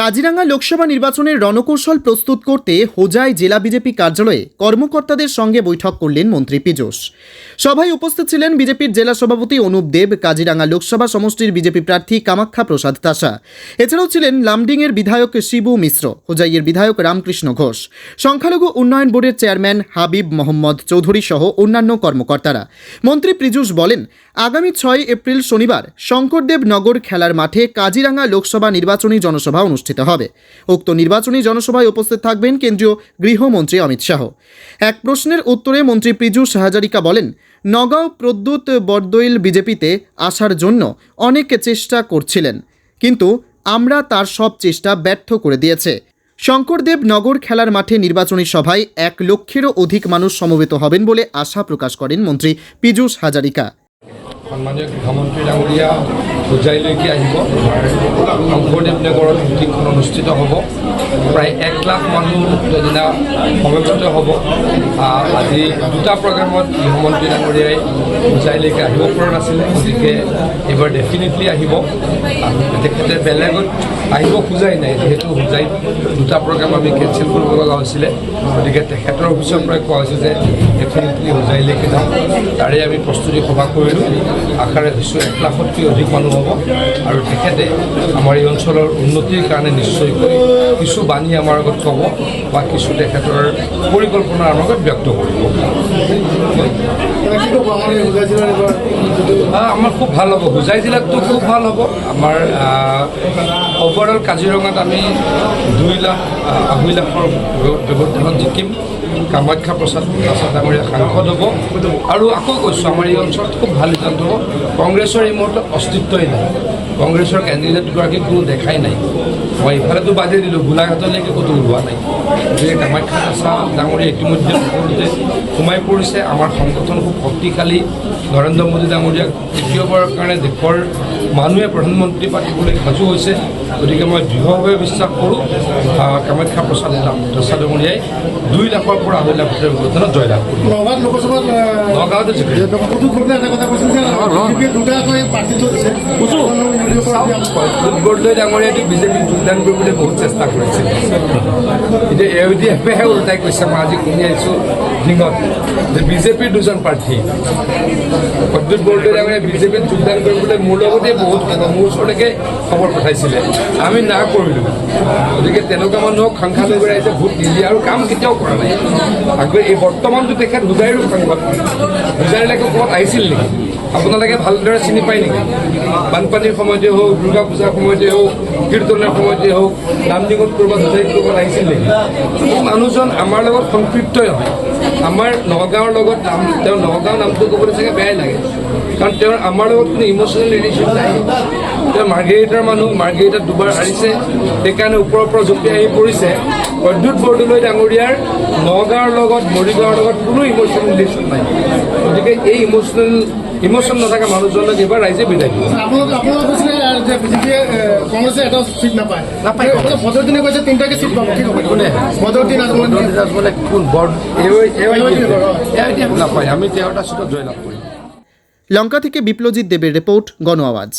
কাজিরাঙ্গা লোকসভা নির্বাচনের রণকৌশল প্রস্তুত করতে হোজাই জেলা বিজেপি কার্যালয়ে কর্মকর্তাদের সঙ্গে বৈঠক করলেন মন্ত্রী পীযূষ। সভায় উপস্থিত ছিলেন বিজেপির জেলা সভাপতি অনুপ দেব, কাজিরাঙ্গা লোকসভা সমষ্টির বিজেপি প্রার্থী কামাখ্যা প্রসাদ তাসা। এছাড়াও ছিলেন লামডিংয়ের বিধায়ক শিবু মিশ্র, হোজাইয়ের বিধায়ক রামকৃষ্ণ ঘোষ, সংখ্যালঘু উন্নয়ন বোর্ডের চেয়ারম্যান হাবিব মোহাম্মদ চৌধুরী সহ অন্যান্য কর্মকর্তারা। মন্ত্রী পীযূষ বলেন, আগামী 6 এপ্রিল শনিবার শঙ্করদেব নগর খেলার মাঠে কাজিরাঙ্গা লোকসভা নির্বাচনী জনসভা অনুষ্ঠিত হবে। উক্ত নির্বাচনী জনসভায় উপস্থিত থাকবেন কেন্দ্রীয় গৃহমন্ত্রী অমিত শাহ। এক প্রশ্নের উত্তরে মন্ত্রী পীযূষ হাজারিকা বলেন, নগাঁও প্রদ্যুৎ বরদৈল বিজেপিতে আসার জন্য অনেক চেষ্টা করছিলেন, কিন্তু আমরা তার সব চেষ্টা ব্যর্থ করে দিয়েছে। শঙ্করদেব নগর খেলার মাঠে নির্বাচনী সভায় 1 লক্ষেরও অধিক মানুষ সমবেত হবেন বলে আশা প্রকাশ করেন মন্ত্রী পীযূষ হাজারিকা। সন্মানীয় গৃহমন্ত্ৰী ডাঙৰীয়া হোজাইলৈকে আহিব। শংকৰদেৱ নগৰত মিটিংখন অনুষ্ঠিত হ'ব। প্ৰায় 1 লাখ মানুহ সেইদিনা সমবেত হ'ব। আজি 2টা প্ৰগ্ৰামত গৃহমন্ত্ৰী ডাঙৰীয়াই হোজাইলৈকে আহিব পৰা নাছিলে, গতিকে এইবাৰ ডেফিনেটলি আহিব। তেখেতে বেলেগত আহিব খোজাই নাই, যিহেতু হোজাইত 2টা প্ৰগ্ৰাম আমি কেঞ্চেল কৰিব লগা হৈছিলে, গতিকে তেখেতৰ অফিচৰ পৰাই কোৱা হৈছে যে ডেফিনেটলি হোজাইলৈকে যাম। তাৰে আমি প্ৰস্তুতি সভা কৰিলোঁ। আশা ৰাখিছোঁ 1 লাখতকৈ অধিক মানুহ হ'ব আৰু তেখেতে আমাৰ এই অঞ্চলৰ উন্নতিৰ কাৰণে নিশ্চয়কৈ কিছু বাণী আমাৰ আগত ক'ব বা কিছু তেখেতৰ পৰিকল্পনা আমাৰ আগত ব্যক্ত কৰিব। আমাৰ খুব ভাল হ'ব, হোজাই জিলাততো খুব ভাল হ'ব। আমাৰ অভাৰঅল কাজিৰঙাত আমি 2 লাখ 2.5 লাখৰ ব্যৱধানত জিকিম। কামাখ্যা প্ৰসাদ তাসা ডাঙৰীয়া সাংসদ হ'ব আৰু আকৌ কৈছোঁ আমাৰ এই অঞ্চলত খুব ভাল ৰিজাল্ট হ'ব। কংগ্ৰেছৰ এই মুহূৰ্তত অস্তিত্বই নাই, কংগ্ৰেছৰ কেণ্ডিডেটগৰাকী কোনো দেখাই নাই। মই ইফালেতো বাদেই দিলোঁ, গোলাঘাটলৈকে ক'তো ওলোৱা নাই। গতিকে কামাখ্যা তাসা ডাঙৰীয়া ইতিমধ্যে সকলোতে সোমাই পৰিছে। আমাৰ সংগঠন খুব শক্তিশালী। নৰেন্দ্ৰ মোদী ডাঙৰীয়াক তৃতীয়বাৰৰ কাৰণে দেশৰ মানুহে প্ৰধানমন্ত্ৰী পাতিবলৈ সাজু হৈছে। গতিকে মই দৃঢ়ভাৱে বিশ্বাস কৰোঁ কামাখ্যা প্ৰসাদ তাসা ডাঙৰীয়াই 2 লাখৰ পৰা 2.5 লাখ ভোটৰ ব্যৱধানত জয়লাভ কৰিব। নগাঁৱতো বৰদলৈ ডাঙৰীয়াই বিজেপিত যোগদান কৰিবলৈ বহুত চেষ্টা কৰিছিল, কিন্তু AUDFহে ওলোটাই কৈছে। মই আজি শুনি আহিছোঁ ডিঙত যে বিজেপিৰ 2জন প্ৰাৰ্থী প্ৰদ্যুৎ বৰদলৈ ডাঙৰীয়াই বিজেপিত যোগদান কৰিবলৈ মোৰ লগতে বহুত মোৰ ওচৰলৈকে খবৰ পঠাইছিলে, আমি না কৰিলোঁ। গতিকে তেনেকুৱা মানুহক সংখ্যালঘু ৰাইজে ভোট নিদিয়ে আৰু কাম কেতিয়াও কৰা নাই। আগৰ এই বৰ্তমানটো তেখেত হোজাইৰো সাংসদ, হোজাইলৈকে ক'ৰবাত আহিছিল নেকি? আপোনালোকে ভালদৰে চিনি পায় নেকি? বানপানীৰ সময়তে হওক, দুৰ্গা পূজাৰ সময়তে হওক, কীৰ্তনৰ সময়তে হওক, লামডিঙত ক'ৰবাত হোজাইত ক'ৰবাত আহিছিল নেকি? এই মানুহজন আমাৰ লগত সম্পৃক্তই নহয়। আমাৰ নগাঁৱৰ লগত তেওঁৰ নগাঁও নামটো ক'বলৈ চাগে বেয়াই লাগে, কাৰণ তেওঁৰ আমাৰ লগত কোনো ইম'চনেল ৰিলেশ্যন নাই। তেওঁ মাৰ্ঘেৰিটাৰ মানুহ, মাৰ্ঘেৰিটাত 2বাৰ হাৰিছে, সেইকাৰণে ওপৰৰ পৰা জঁপিয়াই আহি পৰিছে। প্ৰদ্যুৎ বৰদলৈ ডাঙৰীয়াৰ নগাঁৱৰ লগত, মৰিগাঁৱৰ লগত কোনো ইম'চনেল ৰিলেশ্যন নাই। গতিকে এই ইমোশ্যন নথকা মানুহজনক এইবাৰ ৰাইজে বিদায় দিব। লঙ্কা থেকে বিপ্লজিৎ দেবেৰ ৰিপোৰ্ট, গণ আওয়াজ।